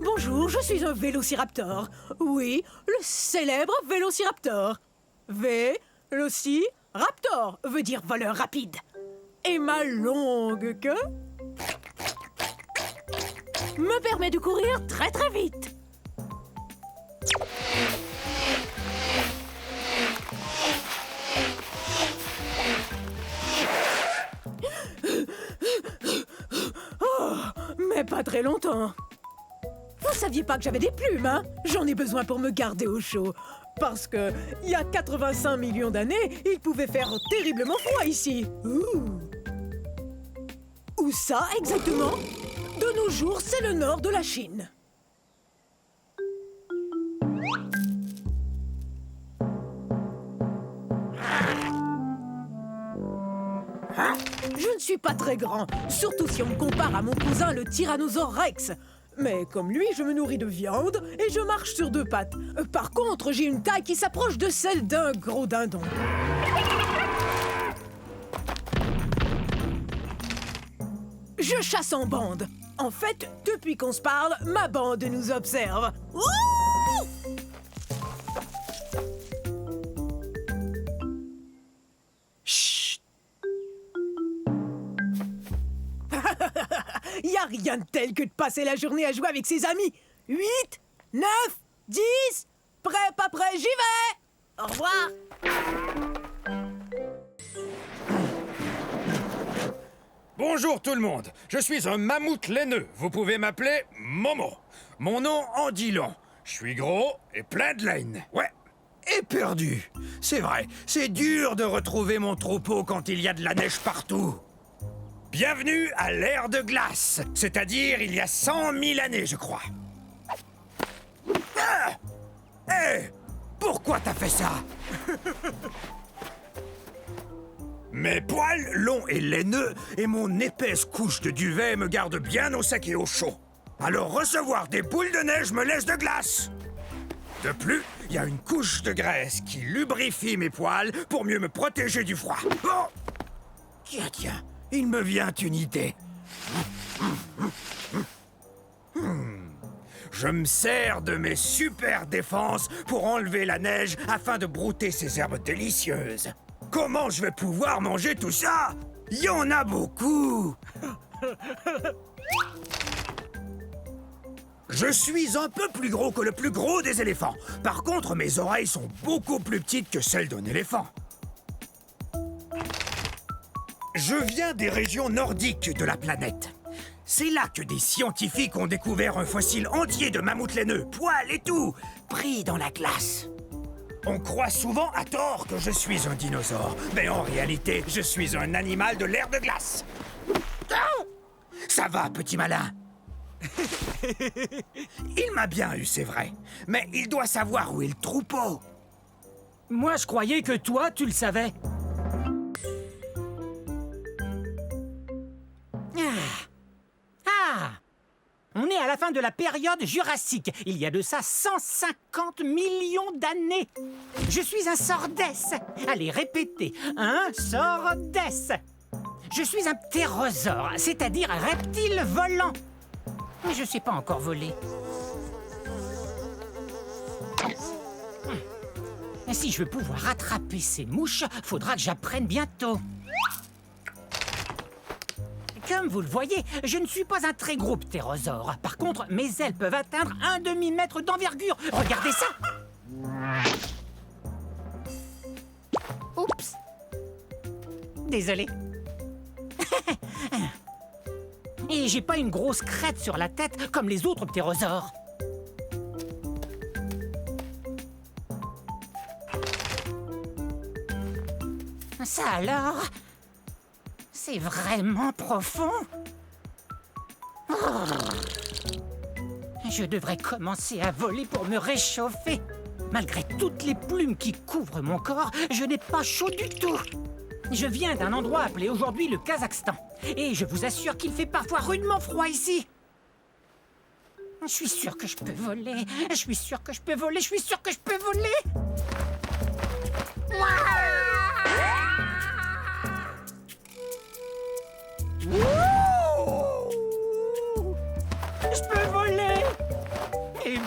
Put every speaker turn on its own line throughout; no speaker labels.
Bonjour, je suis un vélociraptor. Oui, le célèbre vélociraptor. Vélociraptor veut dire voleur rapide. Et ma longue queue me permet de courir très très vite. Oh, mais pas très longtemps. Vous saviez pas que j'avais des plumes, hein? J'en ai besoin pour me garder au chaud. Parce que, il y a 85 millions d'années, il pouvait faire terriblement froid ici. Où ça, exactement? De nos jours, c'est le nord de la Chine. Je ne suis pas très grand, surtout si on me compare à mon cousin le Tyrannosaure Rex. Mais comme lui, je me nourris de viande et je marche sur deux pattes. Par contre, j'ai une taille qui s'approche de celle d'un gros dindon. Je chasse en bande. En fait, depuis qu'on se parle, ma bande nous observe. Ouh! Chut! Y a rien de tel que de passer la journée à jouer avec ses amis. 8, 9, 10, prêt, pas prêt, j'y vais! Au revoir!
Bonjour tout le monde, je suis un mammouth laineux. Vous pouvez m'appeler Momo. Mon nom en dit long. Je suis gros et plein de laine. Ouais. Et perdu. C'est vrai, c'est dur de retrouver mon troupeau quand il y a de la neige partout. Bienvenue à l'ère de glace, c'est-à-dire il y a 100 000 années, je crois. Ah! Hé! Pourquoi t'as fait ça? Mes poils longs et laineux et mon épaisse couche de duvet me gardent bien au sec et au chaud. Alors recevoir des boules de neige me laisse de glace. De plus, il y a une couche de graisse qui lubrifie mes poils pour mieux me protéger du froid. Oh! Tiens, il me vient une idée. Je me sers de mes super défenses pour enlever la neige afin de brouter ces herbes délicieuses. Comment je vais pouvoir manger tout ça? Il y en a beaucoup. Je suis un peu plus gros que le plus gros des éléphants. Par contre, mes oreilles sont beaucoup plus petites que celles d'un éléphant. Je viens des régions nordiques de la planète. C'est là que des scientifiques ont découvert un fossile entier de mammouth laineux, poils et tout, pris dans la glace. On croit souvent à tort que je suis un dinosaure, mais en réalité, je suis un animal de l'ère de glace. Ah! Ça va, petit malin. Il m'a bien eu, c'est vrai, mais il doit savoir où est le troupeau.
Moi, je croyais que toi, tu le savais. Ah! On est à la fin de la période jurassique. Il y a de ça 150 millions d'années. Je suis un sordès. Allez, répétez. Un sordès. Je suis un ptérosaure, c'est-à-dire un reptile volant. Mais je sais pas encore voler. Si je veux pouvoir attraper ces mouches, faudra que j'apprenne bientôt. Comme vous le voyez, je ne suis pas un très gros ptérosaure. Par contre, mes ailes peuvent atteindre 1 demi-mètre d'envergure. Regardez ça! Oups! Désolé. Et j'ai pas une grosse crête sur la tête comme les autres ptérosaures. Ça alors? C'est vraiment profond. Oh. Je devrais commencer à voler pour me réchauffer. Malgré toutes les plumes qui couvrent mon corps, je n'ai pas chaud du tout. Je viens d'un endroit appelé aujourd'hui le Kazakhstan. Et je vous assure qu'il fait parfois rudement froid ici. Je suis sûr que je peux voler. Je suis sûr que je peux voler. Je suis sûr que je peux voler. Je peux voler!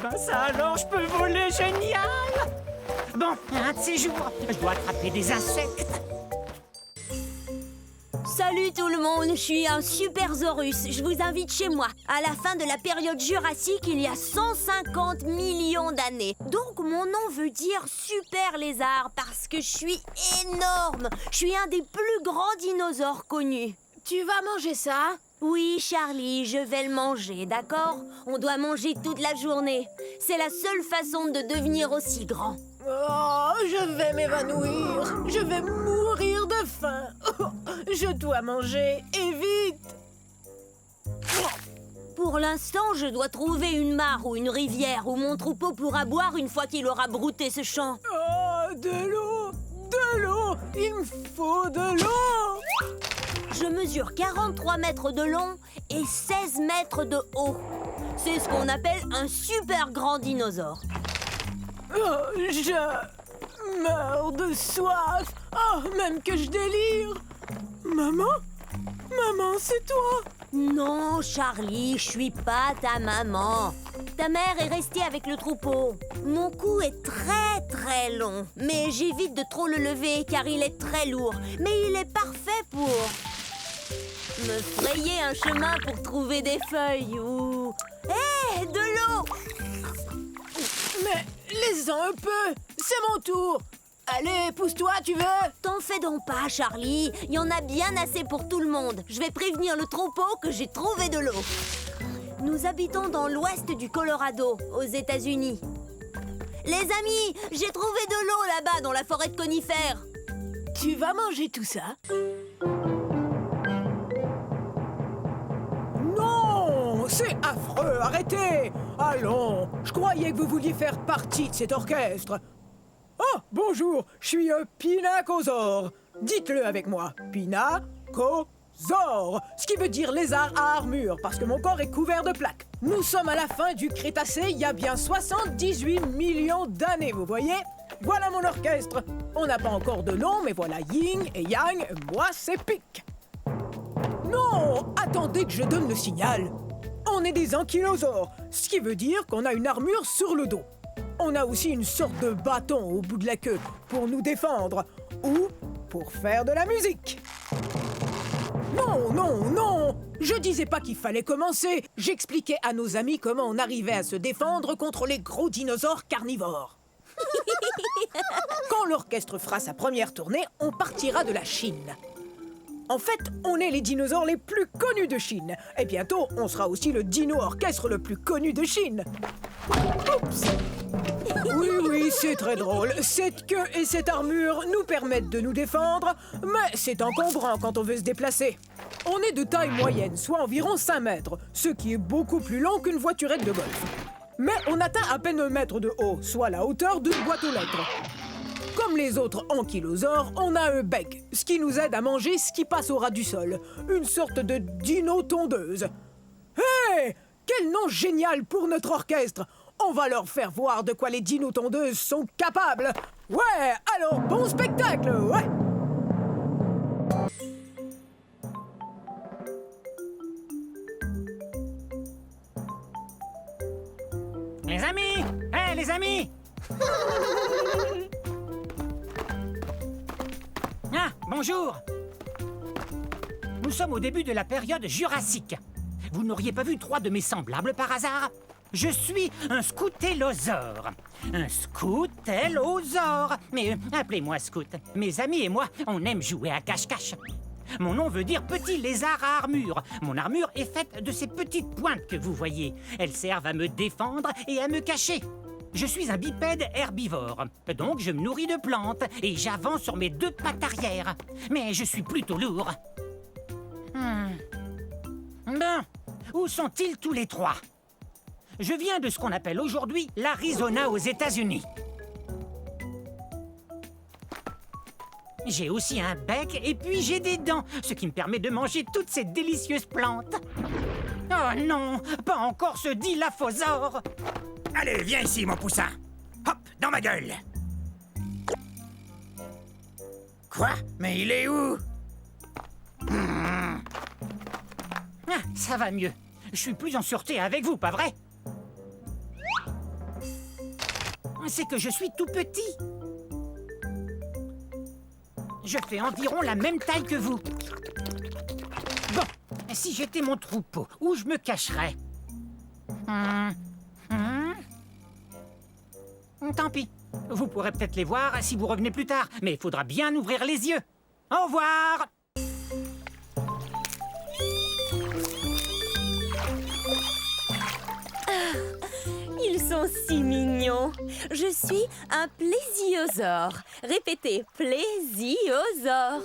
Ben ça alors, je peux voler, génial! Bon, un de ces jours, je dois attraper des insectes.
Salut tout le monde, je suis un Supersaurus. Je vous invite chez moi. À la fin de la période jurassique, il y a 150 millions d'années. Donc mon nom veut dire super lézard parce que je suis énorme. Je suis un des plus grands dinosaures connus.
Tu vas manger ça?
Oui, Charlie, je vais le manger, d'accord? On doit manger toute la journée. C'est la seule façon de devenir aussi grand.
Oh, je vais m'évanouir. Je vais mourir de faim. Je dois manger, et vite.
Pour l'instant, je dois trouver une mare ou une rivière où mon troupeau pourra boire une fois qu'il aura brouté ce champ.
Oh, de l'eau. De l'eau. Il me faut de l'eau.
Je mesure 43 mètres de long et 16 mètres de haut. C'est ce qu'on appelle un super grand dinosaure.
Oh, je meurs de soif. Oh, même que je délire. Maman? Maman, c'est toi?
Non, Charlie, je suis pas ta maman. Ta mère est restée avec le troupeau. Mon cou est très très long, mais j'évite de trop le lever car il est très lourd. Mais il est parfait pour me frayer un chemin pour trouver des feuilles ou... Hé, de l'eau!
Mais laisse-en un peu. C'est mon tour. Allez, pousse-toi, tu veux?
T'en fais donc pas, Charlie. Il y en a bien assez pour tout le monde. Je vais prévenir le troupeau que j'ai trouvé de l'eau. Nous habitons dans l'ouest du Colorado, aux États-Unis. Les amis, j'ai trouvé de l'eau là-bas dans la forêt de conifères.
Tu vas manger tout ça? Non, c'est affreux, arrêtez! Allons, je croyais que vous vouliez faire partie de cet orchestre. Oh, bonjour, je suis un pinacosaure. Dites-le avec moi, pinacosaure, ce qui veut dire lézard à armure, parce que mon corps est couvert de plaques. Nous sommes à la fin du Crétacé, il y a bien 78 millions d'années, vous voyez? Voilà mon orchestre. On n'a pas encore de nom, mais voilà Yin et Yang, moi c'est Pic. Non, attendez que je donne le signal. On est des ankylosaures, ce qui veut dire qu'on a une armure sur le dos. On a aussi une sorte de bâton au bout de la queue pour nous défendre ou pour faire de la musique. Non, non, non! Je disais pas qu'il fallait commencer. J'expliquais à nos amis comment on arrivait à se défendre contre les gros dinosaures carnivores. Quand l'orchestre fera sa première tournée, on partira de la Chine. En fait, on est les dinosaures les plus connus de Chine. Et bientôt, on sera aussi le dino-orchestre le plus connu de Chine. Oups! Oui, c'est très drôle. Cette queue et cette armure nous permettent de nous défendre, mais c'est encombrant quand on veut se déplacer. On est de taille moyenne, soit environ 5 mètres, ce qui est beaucoup plus long qu'une voiturette de golf. Mais on atteint à peine 1 mètre de haut, soit la hauteur d'une boîte aux lettres. Comme les autres ankylosaures, on a un bec, ce qui nous aide à manger ce qui passe au ras du sol. Une sorte de dino-tondeuse. Hé! Quel nom génial pour notre orchestre! On va leur faire voir de quoi les dino-tondeuses sont capables. Ouais, alors bon spectacle, ouais!
Les amis! Hé, les amis! Ah, bonjour! Nous sommes au début de la période jurassique. Vous n'auriez pas vu 3 de mes semblables par hasard? Je suis un scoutellosaure. Un scoutellosaure. Mais appelez-moi Scout. Mes amis et moi, on aime jouer à cache-cache. Mon nom veut dire petit lézard à armure. Mon armure est faite de ces petites pointes que vous voyez. Elles servent à me défendre et à me cacher. Je suis un bipède herbivore, donc je me nourris de plantes et j'avance sur mes 2 pattes arrière. Mais je suis plutôt lourd. Bon, où sont-ils tous les 3? Je viens de ce qu'on appelle aujourd'hui l'Arizona aux États-Unis. J'ai aussi un bec et puis j'ai des dents, ce qui me permet de manger toutes ces délicieuses plantes. Oh non, pas encore ce dilaphosaure!
Allez, viens ici, mon poussin. Hop, dans ma gueule. Quoi? Mais il est où?
Ah, ça va mieux. Je suis plus en sûreté avec vous, pas vrai? c'est que je suis tout petit. Je fais environ la même taille que vous. Bon, si j'étais mon troupeau, où je me cacherais? Tant pis. Vous pourrez peut-être les voir si vous revenez plus tard, mais il faudra bien ouvrir les yeux. Au revoir!
Ils sont si mignons. Je suis un plésiosaure. Répétez, plésiosaure.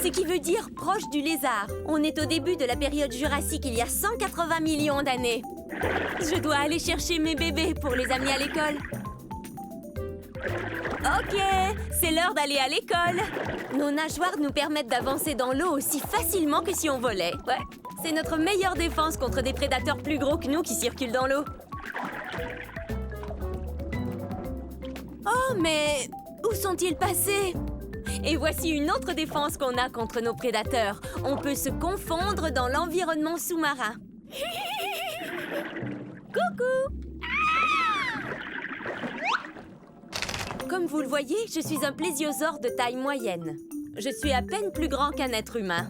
Ce qui veut dire proche du lézard. On est au début de la période jurassique, il y a 180 millions d'années. Je dois aller chercher mes bébés pour les amener à l'école. Ok, c'est l'heure d'aller à l'école. Nos nageoires nous permettent d'avancer dans l'eau aussi facilement que si on volait. Ouais, c'est notre meilleure défense contre des prédateurs plus gros que nous qui circulent dans l'eau. Oh, mais où sont-ils passés? Et voici une autre défense qu'on a contre nos prédateurs. On peut se confondre dans l'environnement sous-marin. Coucou! Comme vous le voyez, je suis un plésiosaure de taille moyenne. Je suis à peine plus grand qu'un être humain.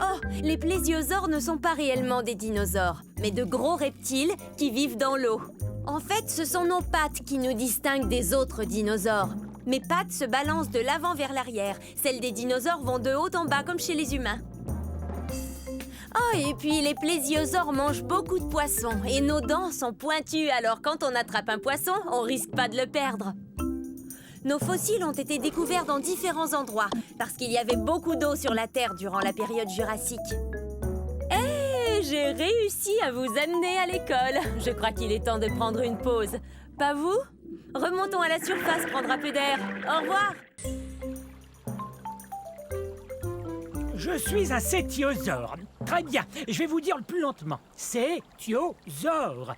Oh, les plésiosaures ne sont pas réellement des dinosaures, mais de gros reptiles qui vivent dans l'eau. En fait, ce sont nos pattes qui nous distinguent des autres dinosaures. Mes pattes se balancent de l'avant vers l'arrière. Celles des dinosaures vont de haut en bas, comme chez les humains. Oh, et puis les plésiosaures mangent beaucoup de poissons. Et nos dents sont pointues, alors quand on attrape un poisson, on risque pas de le perdre. Nos fossiles ont été découverts dans différents endroits, parce qu'il y avait beaucoup d'eau sur la Terre durant la période jurassique. Et j'ai réussi à vous amener à l'école. Je crois qu'il est temps de prendre une pause. Pas vous? Remontons à la surface, prendre un peu d'air. Au revoir!
Je suis un cétiosaure. Très bien, je vais vous dire le plus lentement. Cétiosaure.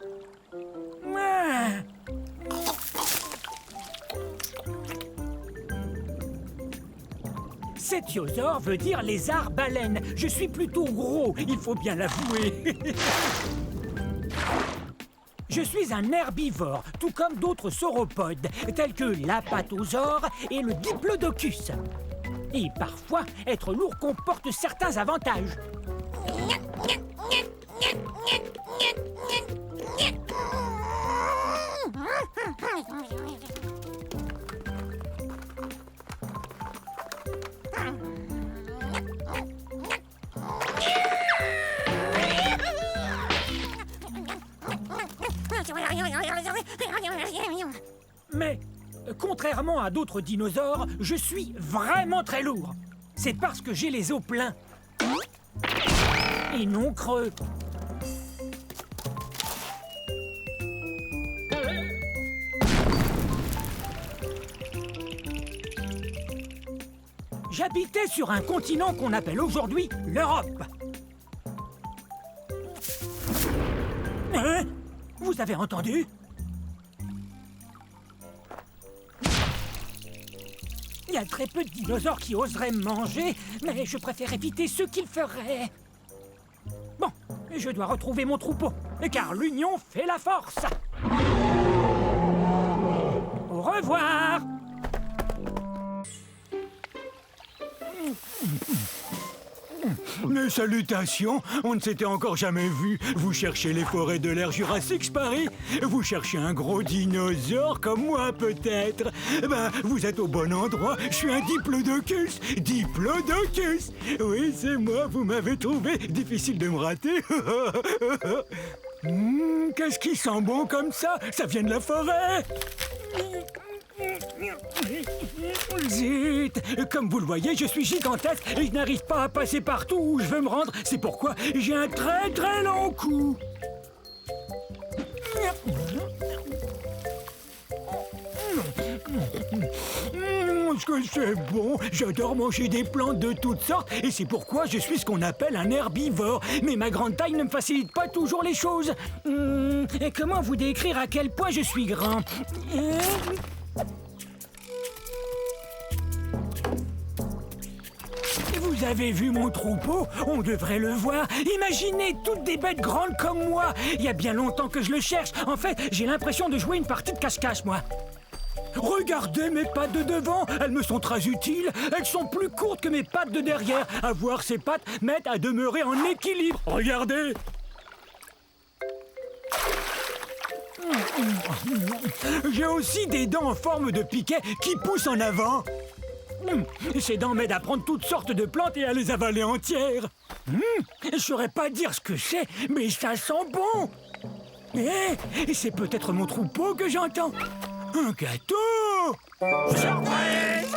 Cétiosaure veut dire lézard-baleine. Je suis plutôt gros, il faut bien l'avouer. Je suis un herbivore, tout comme d'autres sauropodes, tels que l'apatosaure et le diplodocus. Et parfois, être lourd comporte certains avantages. Mais, contrairement à d'autres dinosaures, je suis vraiment très lourd. C'est parce que j'ai les os pleins. Et non creux. J'habitais sur un continent qu'on appelle aujourd'hui l'Europe. Hein? Vous avez entendu? Il y a très peu de dinosaures qui oseraient me manger, mais je préfère éviter ceux qui le feraient. Bon, je dois retrouver mon troupeau, car l'union fait la force. Au revoir.
Mes salutations, on ne s'était encore jamais vu. Vous cherchez les forêts de l'ère jurassique, je parie? Vous cherchez un gros dinosaure comme moi, peut-être? Ben, vous êtes au bon endroit. Je suis un diplodocus. Diplodocus! Oui, c'est moi, vous m'avez trouvé. Difficile de me rater. Qu'est-ce qui sent bon comme ça? Ça vient de la forêt. Zut! Comme vous le voyez, je suis gigantesque et je n'arrive pas à passer partout où je veux me rendre. C'est pourquoi j'ai un très très long cou. Est-ce que c'est bon? J'adore manger des plantes de toutes sortes et c'est pourquoi je suis ce qu'on appelle un herbivore. Mais ma grande taille ne me facilite pas toujours les choses. Et comment vous décrire à quel point je suis grand? Vous avez vu mon troupeau? On devrait le voir. Imaginez toutes des bêtes grandes comme moi. Il y a bien longtemps que je le cherche. En fait, j'ai l'impression de jouer une partie de cache-cache, moi. Regardez mes pattes de devant, elles me sont très utiles. Elles sont plus courtes que mes pattes de derrière. Avoir ces pattes m'aide à demeurer en équilibre. Regardez. J'ai aussi des dents en forme de piquet qui poussent en avant. Ces dents m'aident à prendre toutes sortes de plantes et à les avaler entières. Je saurais pas dire ce que c'est, mais ça sent bon. C'est peut-être mon troupeau que j'entends. Un gâteau!
Surprise!